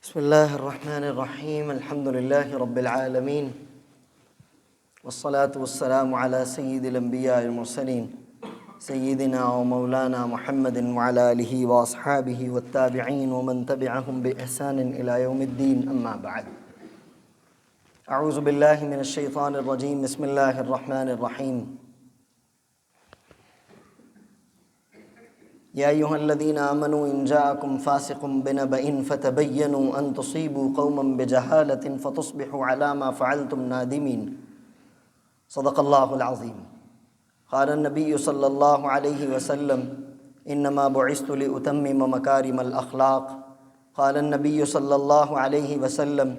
بسم الله الرحمن الرحيم. الحمد لله رب العالمين، والصلاة والسلام على سيد الأنبياء المرسلين سيدنا ومولانا محمد وعلى آله وأصحابه والتابعين ومن تبعهم بإحسان إلى يوم الدين. أما بعد، أعوذ بالله من الشيطان الرجيم. بسم الله الرحمن الرحيم. يا أيها الذين آمنوا إن جاءكم فاسق بنبأ فتبينوا أن تصيبوا قوما بجهالة فتصبحوا على ما فعلتم نادمين. صدق الله العظيم. قال النبي صلى الله عليه وسلم: إنما بعثت لأتمم مكارم الأخلاق. قال النبي صلى الله عليه وسلم: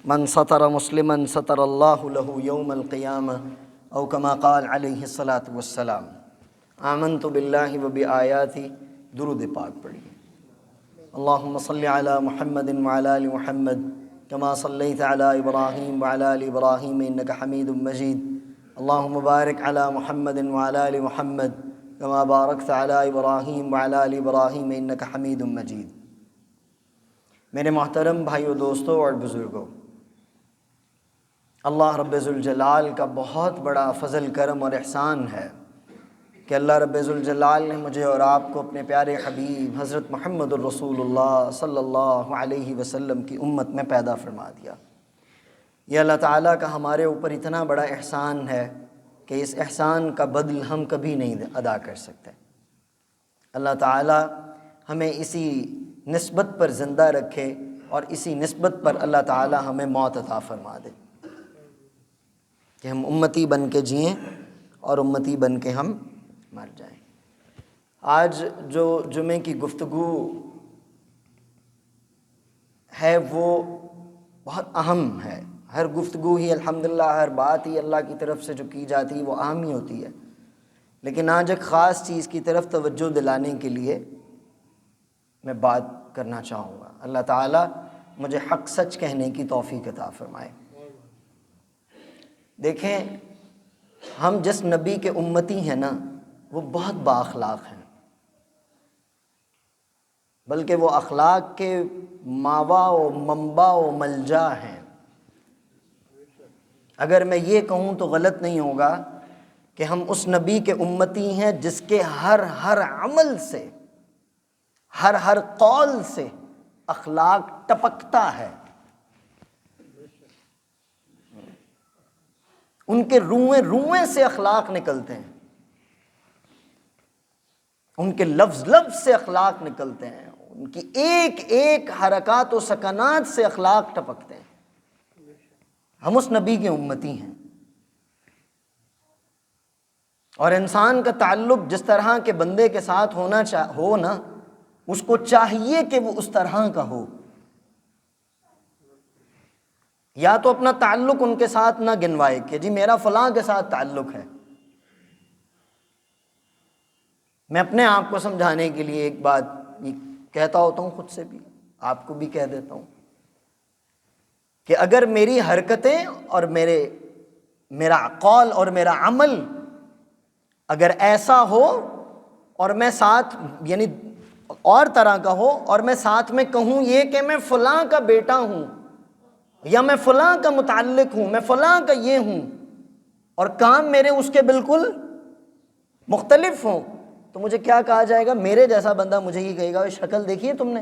من ستر مسلما ستر الله له يوم القيامة، أو كما قال عليه الصلاة والسلام. آمنت باللہ و بآیاتی. درود پاک پڑھیے. اللہم صل علی محمد وعلی آل محمد کما صلیت علی ابراہیم وعلی آل ابراہیم انک حمید مجید. اللہم بارک علی محمد وعلی آل محمد کما بارکت علی ابراہیم وعلی آل ابراہیم انک حمید مجید. میرے محترم بھائیو، دوستو اور بزرگوں، اللہ رب ذوالجلال کا بہت بڑا فضل کرم اور احسان ہے کہ اللہ رب ذوالجلال نے مجھے اور آپ کو اپنے پیارے حبیب حضرت محمد الرسول اللہ صلی اللہ علیہ وسلم کی امت میں پیدا فرما دیا. یہ اللہ تعالیٰ کا ہمارے اوپر اتنا بڑا احسان ہے کہ اس احسان کا بدل ہم کبھی نہیں ادا کر سکتے. اللہ تعالیٰ ہمیں اسی نسبت پر زندہ رکھے اور اسی نسبت پر اللہ تعالیٰ ہمیں موت عطا فرما دے کہ ہم امتی بن کے جئیں اور امتی بن کے ہم مر جائیں. آج جو جمعے کی گفتگو ہے وہ بہت اہم ہے. ہر گفتگو ہی الحمدللہ، ہر بات ہی اللہ کی طرف سے جو کی جاتی ہے وہ اہم ہی ہوتی ہے، لیکن آج ایک خاص چیز کی طرف توجہ دلانے کے لیے میں بات کرنا چاہوں گا. اللہ تعالیٰ مجھے حق سچ کہنے کی توفیق عطا فرمائے. دیکھیں، ہم جس نبی کے امتی ہیں نا، وہ بہت با اخلاق ہیں، بلکہ وہ اخلاق کے ماوا و منبع و ملجا ہیں. اگر میں یہ کہوں تو غلط نہیں ہوگا کہ ہم اس نبی کے امتی ہیں جس کے ہر عمل سے، ہر قول سے اخلاق ٹپکتا ہے. ان کے روئیں سے اخلاق نکلتے ہیں، ان کے لفظ سے اخلاق نکلتے ہیں، ان کی ایک ایک حرکات و سکنات سے اخلاق ٹپکتے ہیں. ہم اس نبی کے امتی ہیں، اور انسان کا تعلق جس طرح کے بندے کے ساتھ ہو نا، اس کو چاہیے کہ وہ اس طرح کا ہو. یا تو اپنا تعلق ان کے ساتھ نہ گنوائے کہ جی میرا فلاں کے ساتھ تعلق ہے. میں اپنے آپ کو سمجھانے کے لیے ایک بات یہ کہتا ہوتا ہوں، خود سے بھی آپ کو بھی کہہ دیتا ہوں کہ اگر میری حرکتیں اور میرا قول اور میرا عمل اگر ایسا ہو اور میں ساتھ یعنی اور طرح کا ہو، اور میں ساتھ میں کہوں یہ کہ میں فلاں کا بیٹا ہوں یا میں فلاں کا متعلق ہوں، میں فلاں کا یہ ہوں، اور کام میرے اس کے بالکل مختلف ہوں، تو مجھے کیا کہا جائے گا؟ میرے جیسا بندہ مجھے یہ کہے گا شکل دیکھی ہے تم نے؟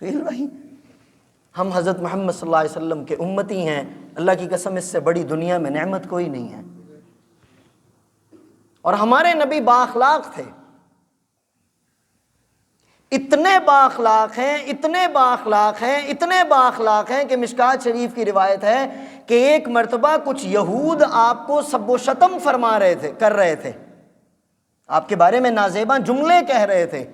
سہیل بھائی، ہم حضرت محمد صلی اللہ علیہ وسلم کے امتی ہیں. اللہ کی قسم اس سے بڑی دنیا میں نعمت کوئی نہیں ہے. اور ہمارے نبی با اخلاق تھے، اتنے با اخلاق ہیں، اتنے با اخلاق ہیں، اتنے با اخلاق ہیں کہ مشکات شریف کی روایت ہے کہ ایک مرتبہ کچھ یہود آپ کو سب و شتم کر رہے تھے، آپ کے بارے میں نازیباں جملے کہہ رہے تھے.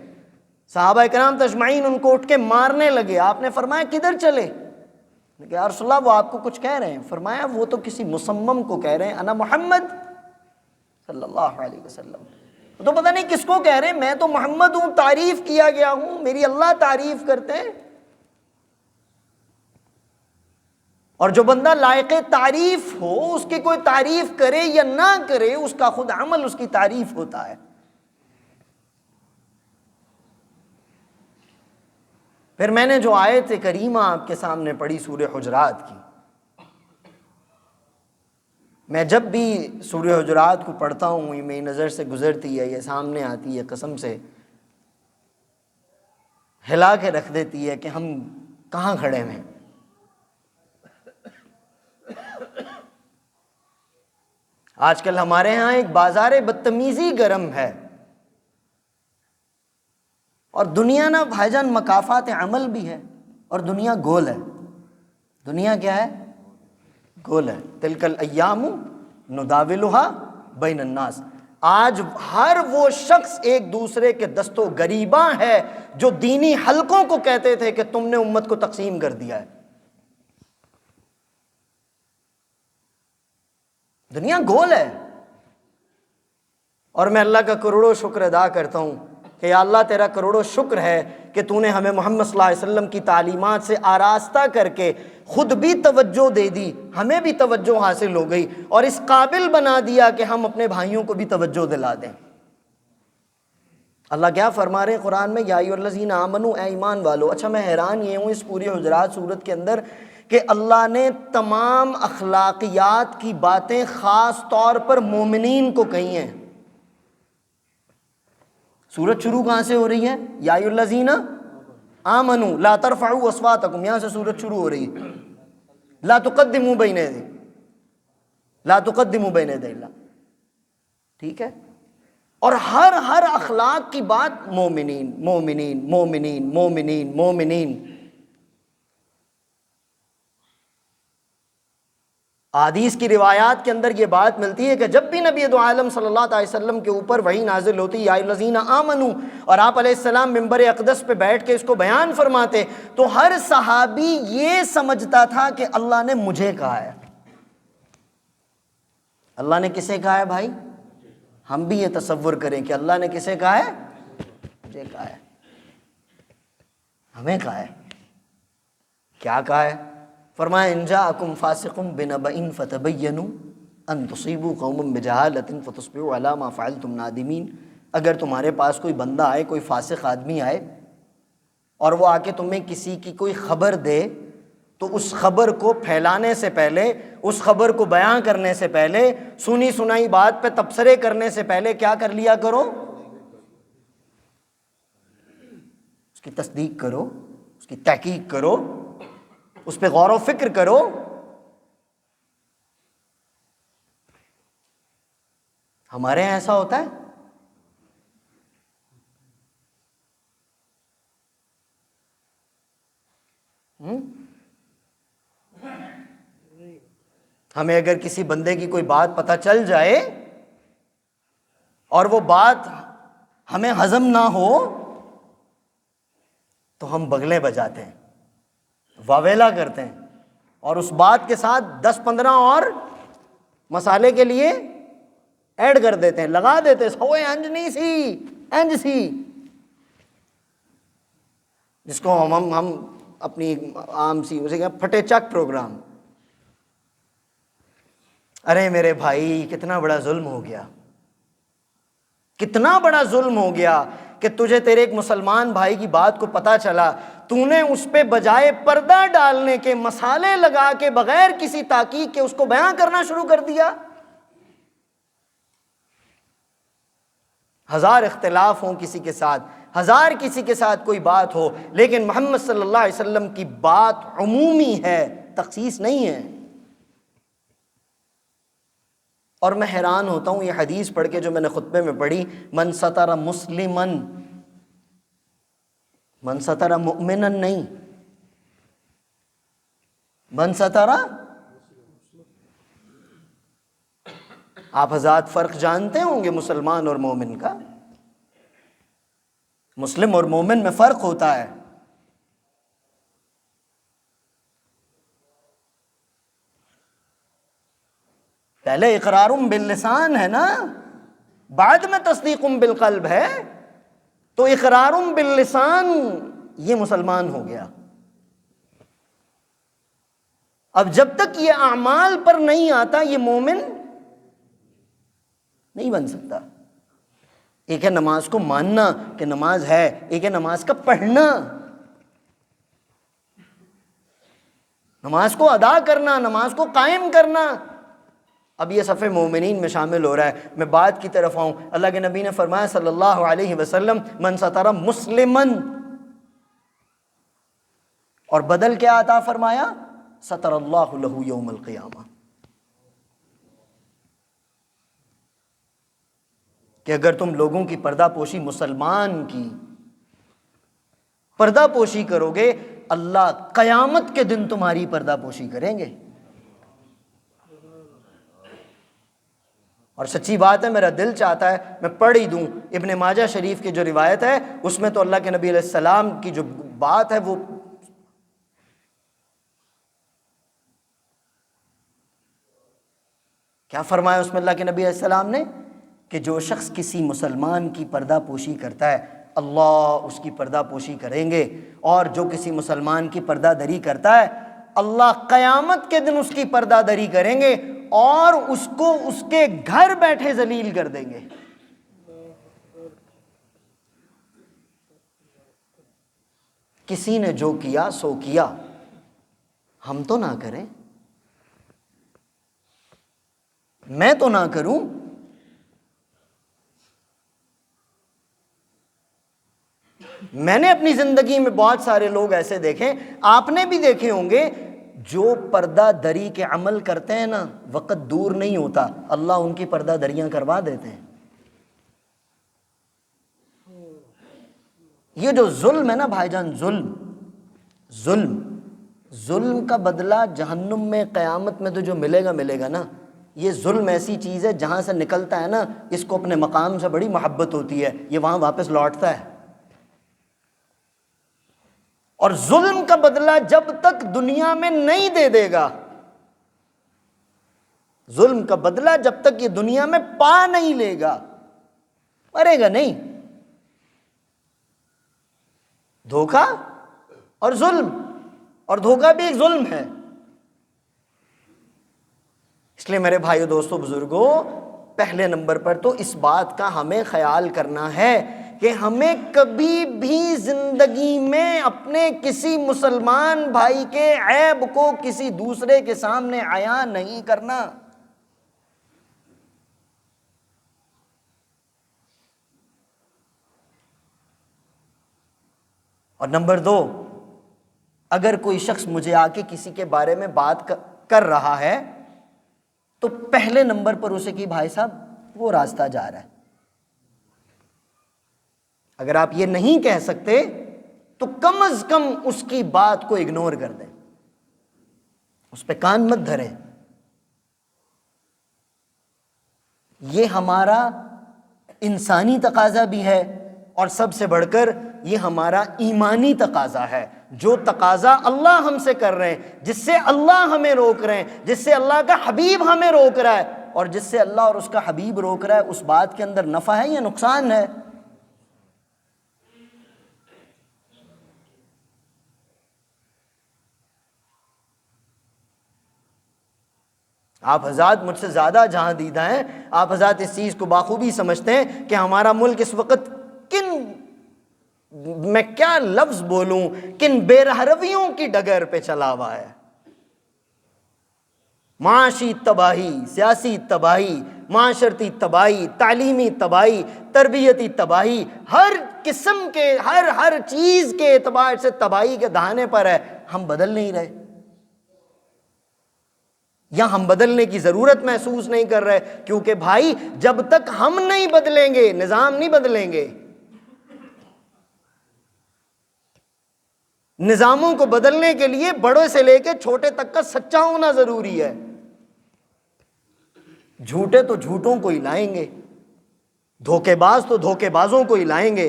صحابہ کرام تجمعین ان کو اٹھ کے مارنے لگے. آپ نے فرمایا کدھر چلے؟ کہ یا رسول اللہ وہ آپ کو کچھ کہہ رہے ہیں. فرمایا وہ تو کسی مصمم کو کہہ رہے ہیں، انا محمد صلی اللہ علیہ وسلم. تو پتہ نہیں کس کو کہہ رہے ہیں، میں تو محمد ہوں، تعریف کیا گیا ہوں، میری اللہ تعریف کرتے ہیں. اور جو بندہ لائق تعریف ہو، اس کی کوئی تعریف کرے یا نہ کرے، اس کا خود عمل اس کی تعریف ہوتا ہے. پھر میں نے جو آیت کریمہ آپ کے سامنے پڑھی سورہ حجرات کی، میں جب بھی سورہ حجرات کو پڑھتا ہوں یہ میری نظر سے گزرتی ہے، یہ سامنے آتی ہے، قسم سے ہلا کے رکھ دیتی ہے کہ ہم کہاں کھڑے ہیں۔ آج کل ہمارے ہاں ایک بازار بدتمیزی گرم ہے، اور دنیا نا بھائی جان مکافات عمل بھی ہے، اور دنیا گول ہے۔ دنیا کیا ہے؟ گول ہے۔ تلک الایام نداولها بین الناس۔ آج ہر وہ شخص ایک دوسرے کے دست و گریباں ہے جو دینی حلقوں کو کہتے تھے کہ تم نے امت کو تقسیم کر دیا ہے۔ دنیا گول ہے، اور میں اللہ کا کروڑوں شکر ادا کرتا ہوں کہ یا اللہ تیرا کروڑوں شکر ہے کہ تو نے ہمیں محمد صلی اللہ علیہ وسلم کی تعلیمات سے آراستہ کر کے خود بھی توجہ دے دی، ہمیں بھی توجہ حاصل ہو گئی، اور اس قابل بنا دیا کہ ہم اپنے بھائیوں کو بھی توجہ دلا دیں۔ اللہ کیا فرما رہے ہیں قرآن میں؟ یا ایھا الذین آمنوا، اے ایمان والو۔ اچھا میں حیران یہ ہوں اس پوری حجرات سورت کے اندر کہ اللہ نے تمام اخلاقیات کی باتیں خاص طور پر مومنین کو کہی ہیں۔ سورت شروع کہاں سے ہو رہی ہے؟ یا ایھا الذین آمنوا لا ترفعوا اصواتکم، یہاں سے سورت شروع ہو رہی ہے۔ لا تقدموا بین یدی، لا تقدموا بین یدی اللہ، ٹھیک ہے؟ اور ہر اخلاق کی بات مومنین مومنین مومنین مومنین مومنین۔ حدیث کی روایات کے اندر یہ بات ملتی ہے کہ جب بھی نبی دو عالم صلی اللہ علیہ وسلم کے اوپر وحی نازل ہوتی یا ایھا الذین آمنوا، اور آپ علیہ السلام منبر اقدس پہ بیٹھ کے اس کو بیان فرماتے، تو ہر صحابی یہ سمجھتا تھا کہ اللہ نے مجھے کہا ہے۔ اللہ نے کسے کہا ہے بھائی؟ ہم بھی یہ تصور کریں کہ اللہ نے کسے کہا ہے؟ مجھے کہا ہے، ہمیں کہا ہے۔ کیا کہا ہے؟ فرمایا ان جاءکم فاسق بنبأ فتبینوا ان تصیبوا قوما بجہالۃ فتصبحوا علی ما فعلتم نادمین۔ اگر تمہارے پاس کوئی بندہ آئے، کوئی فاسق آدمی آئے، اور وہ آ کے تمہیں کسی کی کوئی خبر دے، تو اس خبر کو پھیلانے سے پہلے، اس خبر کو بیان کرنے سے پہلے، سنی سنائی بات پہ تبصرے کرنے سے پہلے کیا کر لیا کرو؟ اس کی تصدیق کرو، اس کی تحقیق کرو، اس پہ غور و فکر کرو۔ ہمارے یہاں ایسا ہوتا ہے؟ ہمیں اگر کسی بندے کی کوئی بات پتہ چل جائے اور وہ بات ہمیں ہضم نہ ہو تو ہم بغلے بجاتے ہیں، واویلا کرتے ہیں، اور اس بات کے ساتھ 10-15 اور مسالے کے لیے ایڈ کر دیتے ہیں، لگا دیتے ہیں، ہوئے انجنی سی انج سی، جس کو ہم اپنی عام سی اسے کیا پھٹے چک پروگرام۔ ارے میرے بھائی کتنا بڑا ظلم ہو گیا، کتنا بڑا ظلم ہو گیا کہ تجھے تیرے ایک مسلمان بھائی کی بات کو پتہ چلا، تو نے اس پہ بجائے پردہ ڈالنے کے، مسالے لگا کے، بغیر کسی تحقیق کے اس کو بیان کرنا شروع کر دیا۔ ہزار اختلاف ہوں کسی کے ساتھ، ہزار کسی کے ساتھ کوئی بات ہو، لیکن محمد صلی اللہ علیہ وسلم کی بات عمومی ہے، تخصیص نہیں ہے۔ اور میں حیران ہوتا ہوں یہ حدیث پڑھ کے جو میں نے خطبے میں پڑھی، من ستر مسلمن، من ستر مؤمنن نہیں، من ستر۔ آپ حضرات فرق جانتے ہوں گے مسلمان اور مومن کا، مسلم اور مومن میں فرق ہوتا ہے۔ پہلے اقرار باللسان ہے نا، بعد میں تصدیق بالقلب ہے، تو اقرار باللسان یہ مسلمان ہو گیا۔ اب جب تک یہ اعمال پر نہیں آتا یہ مومن نہیں بن سکتا۔ ایک ہے نماز کو ماننا کہ نماز ہے، ایک ہے نماز کا پڑھنا۔ نماز کو ادا کرنا، نماز کو قائم کرنا۔ اب یہ صف مومنین میں شامل ہو رہا ہے۔ میں بات کی طرف آؤں، اللہ کے نبی نے فرمایا صلی اللہ علیہ وسلم من ستر مسلمن، اور بدل کیا عطا فرمایا؟ ستر اللہ لہ یوم القیامہ، کہ اگر تم لوگوں کی پردہ پوشی، مسلمان کی پردہ پوشی کرو گے، اللہ قیامت کے دن تمہاری پردہ پوشی کریں گے۔ اور سچی بات ہے، میرا دل چاہتا ہے میں پڑھ ہی دوں ابن ماجہ شریف کی جو روایت ہے، اس میں تو اللہ کے نبی علیہ السلام کی جو بات ہے وہ کیا فرمایا اس میں اللہ کے نبی علیہ السلام نے، کہ جو شخص کسی مسلمان کی پردہ پوشی کرتا ہے اللہ اس کی پردہ پوشی کریں گے، اور جو کسی مسلمان کی پردہ دری کرتا ہے اللہ قیامت کے دن اس کی پردہ دری کریں گے اور اس کو اس کے گھر بیٹھے ذلیل کر دیں گے۔ کسی نے جو کیا سو کیا، ہم تو نہ کریں، میں تو نہ کروں۔ میں نے اپنی زندگی میں بہت سارے لوگ ایسے دیکھے، آپ نے بھی دیکھے ہوں گے، جو پردہ دری کے عمل کرتے ہیں نا، وقت دور نہیں ہوتا اللہ ان کی پردہ دریاں کروا دیتے ہیں۔ یہ جو ظلم ہے نا بھائی جان، ظلم کا بدلہ جہنم میں قیامت میں تو جو ملے گا نا، یہ ظلم ایسی چیز ہے جہاں سے نکلتا ہے نا، اس کو اپنے مقام سے بڑی محبت ہوتی ہے، یہ وہاں واپس لوٹتا ہے۔ اور ظلم کا بدلہ جب تک دنیا میں نہیں دے دے گا، ظلم کا بدلہ جب تک یہ دنیا میں پا نہیں لے گا، مرے گا نہیں۔ دھوکہ اور ظلم، اور دھوکہ بھی ایک ظلم ہے۔ اس لیے میرے بھائیو دوستو بزرگوں، پہلے نمبر پر تو اس بات کا ہمیں خیال کرنا ہے کہ ہمیں کبھی بھی زندگی میں اپنے کسی مسلمان بھائی کے عیب کو کسی دوسرے کے سامنے عیاں نہیں کرنا۔ اور نمبر 2، اگر کوئی شخص مجھے آ کے کسی کے بارے میں بات کر رہا ہے تو پہلے نمبر پر اسے کہ بھائی صاحب وہ راستہ جا رہا ہے۔ اگر آپ یہ نہیں کہہ سکتے تو کم از کم اس کی بات کو اگنور کر دیں، اس پہ کان مت دھریں۔ یہ ہمارا انسانی تقاضا بھی ہے، اور سب سے بڑھ کر یہ ہمارا ایمانی تقاضا ہے، جو تقاضا اللہ ہم سے کر رہے ہیں، جس سے اللہ ہمیں روک رہے ہیں، جس سے اللہ کا حبیب ہمیں روک رہا ہے، اور جس سے اللہ اور اس کا حبیب روک رہا ہے، اس بات کے اندر نفع ہے یا نقصان ہے؟ آپ حضرات مجھ سے زیادہ جہاں دیدہ ہیں، آپ حضرات اس چیز کو بخوبی سمجھتے ہیں کہ ہمارا ملک اس وقت میں کیا لفظ بولوں، کن بے رہرویوں کی ڈگر پہ چلا ہوا ہے۔ معاشی تباہی، سیاسی تباہی، معاشرتی تباہی، تعلیمی تباہی، تربیتی تباہی، ہر قسم کے ہر چیز کے اعتبار سے تباہی کے دہانے پر ہے۔ ہم بدل نہیں رہے، یا ہم بدلنے کی ضرورت محسوس نہیں کر رہے، کیونکہ بھائی جب تک ہم نہیں بدلیں گے نظام نہیں بدلیں گے۔ نظاموں کو بدلنے کے لیے بڑوں سے لے کے چھوٹے تک کا سچا ہونا ضروری ہے۔ جھوٹے تو جھوٹوں کو ہی لائیں گے، دھوکے باز تو دھوکے بازوں کو ہی لائیں گے،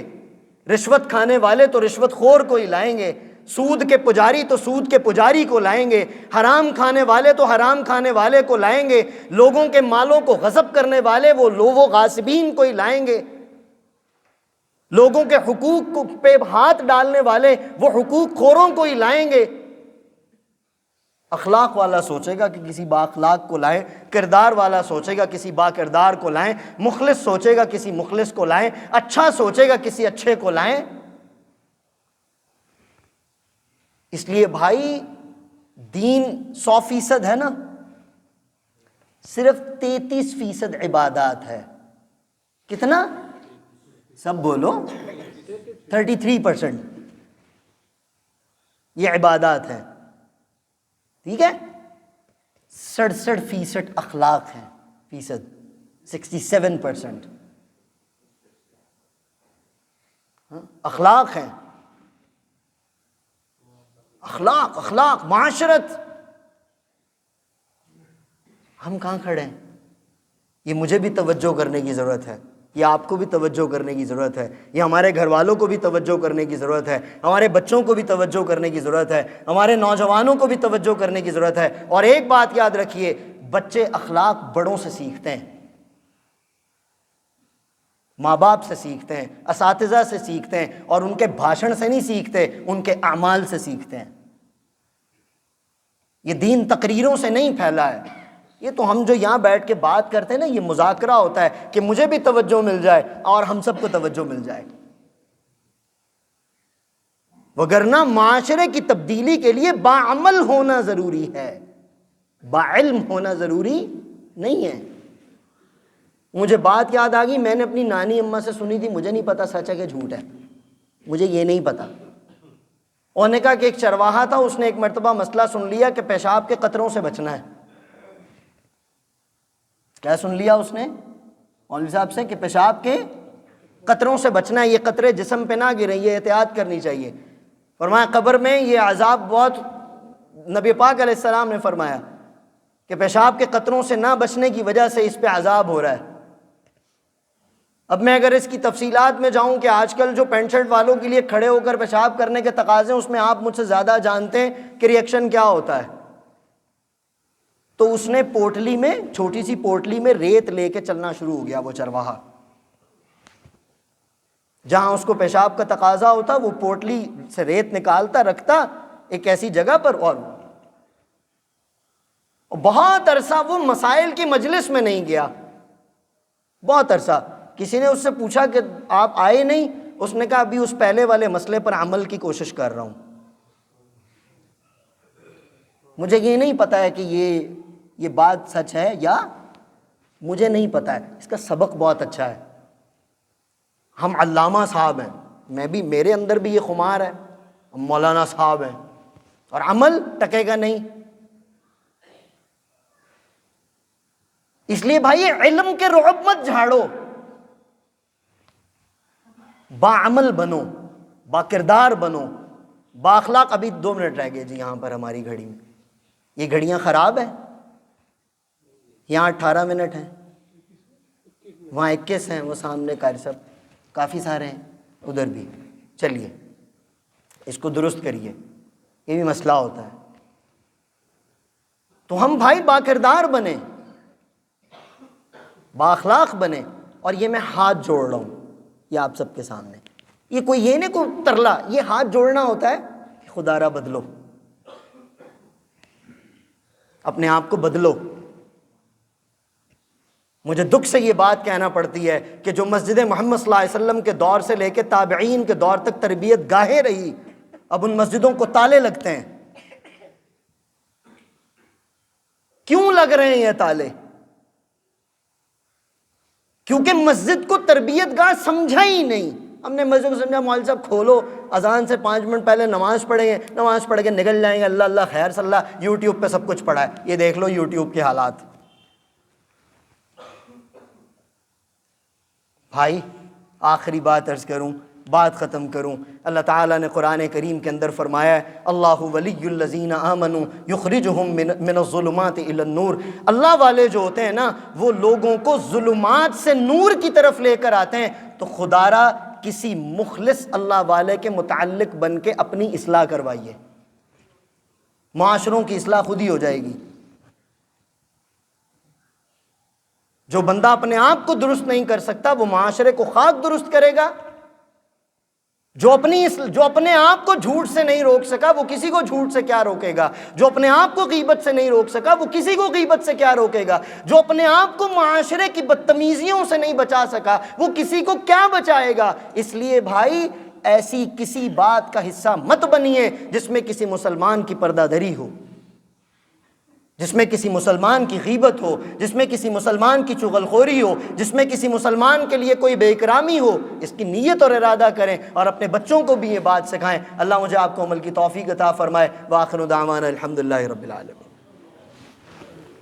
رشوت کھانے والے تو رشوت خور کو ہی لائیں گے، سود کے پجاری تو سود کے پجاری کو لائیں گے، حرام کھانے والے تو حرام کھانے والے کو لائیں گے، لوگوں کے مالوں کو غصب کرنے والے وہ غاصبین کو ہی لائیں گے، لوگوں کے حقوق پہ ہاتھ ڈالنے والے وہ حقوق خوروں کو ہی لائیں گے۔ اخلاق والا سوچے گا کہ کسی با اخلاق کو لائیں، کردار والا سوچے گا کسی با کردار کو لائیں، مخلص سوچے گا کسی مخلص کو لائیں، اچھا سوچے گا کسی اچھے کو لائیں۔ اس لیے بھائی دین 100% ہے نا، صرف 33% عبادات ہے۔ کتنا؟ سب بولو، 33% یہ عبادات ہیں، ٹھیک ہے؟ 67% اخلاق ہیں، 67% اخلاق ہیں، اخلاق معاشرت۔ ہم کہاں کھڑے ہیں؟ یہ مجھے بھی توجہ کرنے کی ضرورت ہے، یہ آپ کو بھی توجہ کرنے کی ضرورت ہے، یہ ہمارے گھر والوں کو بھی توجہ کرنے کی ضرورت ہے، ہمارے بچوں کو بھی توجہ کرنے کی ضرورت ہے، ہمارے نوجوانوں کو بھی توجہ کرنے کی ضرورت ہے۔ اور ایک بات یاد رکھیے، بچے اخلاق بڑوں سے سیکھتے ہیں، ماں باپ سے سیکھتے ہیں، اساتذہ سے سیکھتے ہیں، اور ان کے بھاشن سے نہیں سیکھتے، ان کے اعمال سے سیکھتے ہیں۔ یہ دین تقریروں سے نہیں پھیلا ہے، یہ تو ہم جو یہاں بیٹھ کے بات کرتے ہیں نا، یہ مذاکرہ ہوتا ہے کہ مجھے بھی توجہ مل جائے اور ہم سب کو توجہ مل جائے، وگرنہ معاشرے کی تبدیلی کے لیے باعمل ہونا ضروری ہے، باعلم ہونا ضروری نہیں ہے۔ مجھے بات یاد آ گئی، میں نے اپنی نانی اماں سے سنی تھی، مجھے نہیں پتا سچ ہے کہ جھوٹ ہے، مجھے یہ نہیں پتا۔ انہوں نے کہا کہ ایک چرواہا تھا، اس نے ایک مرتبہ مسئلہ سن لیا کہ پیشاب کے قطروں سے بچنا ہے۔ کیا سن لیا اس نے مولوی صاحب سے؟ کہ پیشاب کے قطروں سے بچنا ہے، یہ قطرے جسم پہ نہ گریں، یہ احتیاط کرنی چاہیے۔ فرمایا قبر میں یہ عذاب بہت، نبی پاک علیہ السلام نے فرمایا کہ پیشاب کے قطروں سے نہ بچنے کی وجہ سے اس پہ عذاب ہو رہا ہے۔ اب میں اگر اس کی تفصیلات میں جاؤں کہ آج کل جو پینٹ شرٹ والوں کے لیے کھڑے ہو کر پیشاب کرنے کے تقاضے، اس میں آپ مجھ سے زیادہ جانتے ہیں کہ ریئیکشن کیا ہوتا ہے۔ تو اس نے پوٹلی میں، چھوٹی سی پوٹلی میں ریت لے کے چلنا شروع ہو گیا وہ چرواہا، جہاں اس کو پیشاب کا تقاضا ہوتا وہ پوٹلی سے ریت نکالتا، رکھتا ایک ایسی جگہ پر، اور بہت عرصہ وہ مسائل کی مجلس میں نہیں گیا، بہت عرصہ۔ کسی نے اس سے پوچھا کہ آپ آئے نہیں؟ اس نے کہا ابھی اس پہلے والے مسئلے پر عمل کی کوشش کر رہا ہوں، مجھے یہ نہیں پتا ہے کہ یہ بات سچ ہے یا مجھے نہیں پتا ہے۔ اس کا سبق بہت اچھا ہے۔ ہم علامہ صاحب ہیں، میں بھی، میرے اندر بھی یہ خمار ہے، ہم مولانا صاحب ہیں، اور عمل ٹکے گا نہیں۔ اس لیے بھائی علم کے رعب مت جھاڑو، باعمل بنو، با کردار بنو، بااخلاق۔ ابھی 2 منٹ رہ گئے جی یہاں پر ہماری گھڑی میں، یہ گھڑیاں خراب ہیں، یہاں 18 منٹ ہیں، وہاں 21 ہیں، وہ سامنے قاری صاحب کافی سارے ہیں، ادھر بھی۔ چلیے اس کو درست کریے، یہ بھی مسئلہ ہوتا ہے۔ تو ہم بھائی با کردار بنیں، با اخلاق بنیں۔ اور یہ میں ہاتھ جوڑ رہا ہوں یہ آپ سب کے سامنے، یہ کوئی یہ نہیں کوئی ترلا، یہ ہاتھ جوڑنا ہوتا ہے کہ خدا را بدلو، اپنے آپ کو بدلو۔ مجھے دکھ سے یہ بات کہنا پڑتی ہے کہ جو مسجد محمد صلی اللہ علیہ وسلم کے دور سے لے کے تابعین کے دور تک تربیت گاہیں رہی، اب ان مسجدوں کو تالے لگتے ہیں۔ کیوں لگ رہے ہیں یہ تالے؟ کیونکہ مسجد کو تربیت گاہ سمجھا ہی نہیں۔ ہم نے مسجد کو سمجھا مولوی صاحب کھولو، اذان سے 5 منٹ پہلے نماز پڑھیں گے، نماز پڑھ کے نکل جائیں گے، اللہ اللہ خیر صلی اللہ، یوٹیوب پہ سب کچھ پڑھا ہے۔ یہ دیکھ لو یوٹیوب کے حالات۔ بھائی آخری بات عرض کروں، بات ختم کروں۔ اللہ تعالیٰ نے قرآن کریم کے اندر فرمایا ہے اللہ ولی الذین آمنوا یخرجہم من الظلمات الی النور۔ اللہ والے جو ہوتے ہیں نا، وہ لوگوں کو ظلمات سے نور کی طرف لے کر آتے ہیں۔ تو خدا را کسی مخلص اللہ والے کے متعلق بن کے اپنی اصلاح کروائیے، معاشروں کی اصلاح خود ہی ہو جائے گی۔ جو بندہ اپنے آپ کو درست نہیں کر سکتا وہ معاشرے کو خاک درست کرے گا۔ جو اپنے آپ کو جھوٹ سے نہیں روک سکا وہ کسی کو جھوٹ سے کیا روکے گا؟ جو اپنے آپ کو غیبت سے نہیں روک سکا وہ کسی کو غیبت سے کیا روکے گا؟ جو اپنے آپ کو معاشرے کی بدتمیزیوں سے نہیں بچا سکا وہ کسی کو کیا بچائے گا؟ اس لیے بھائی ایسی کسی بات کا حصہ مت بنیے جس میں کسی مسلمان کی پردہ دری ہو۔ جس میں کسی مسلمان کی غیبت ہو، جس میں کسی مسلمان کی چغلخوری ہو، جس میں کسی مسلمان کے لیے کوئی بے اکرامی ہو، اس کی نیت اور ارادہ کریں اور اپنے بچوں کو بھی یہ بات سکھائیں۔ اللہ مجھے آپ کو عمل کی توفیق عطا فرمائے۔ وآخر دعوانا الحمدللہ رب العالمین۔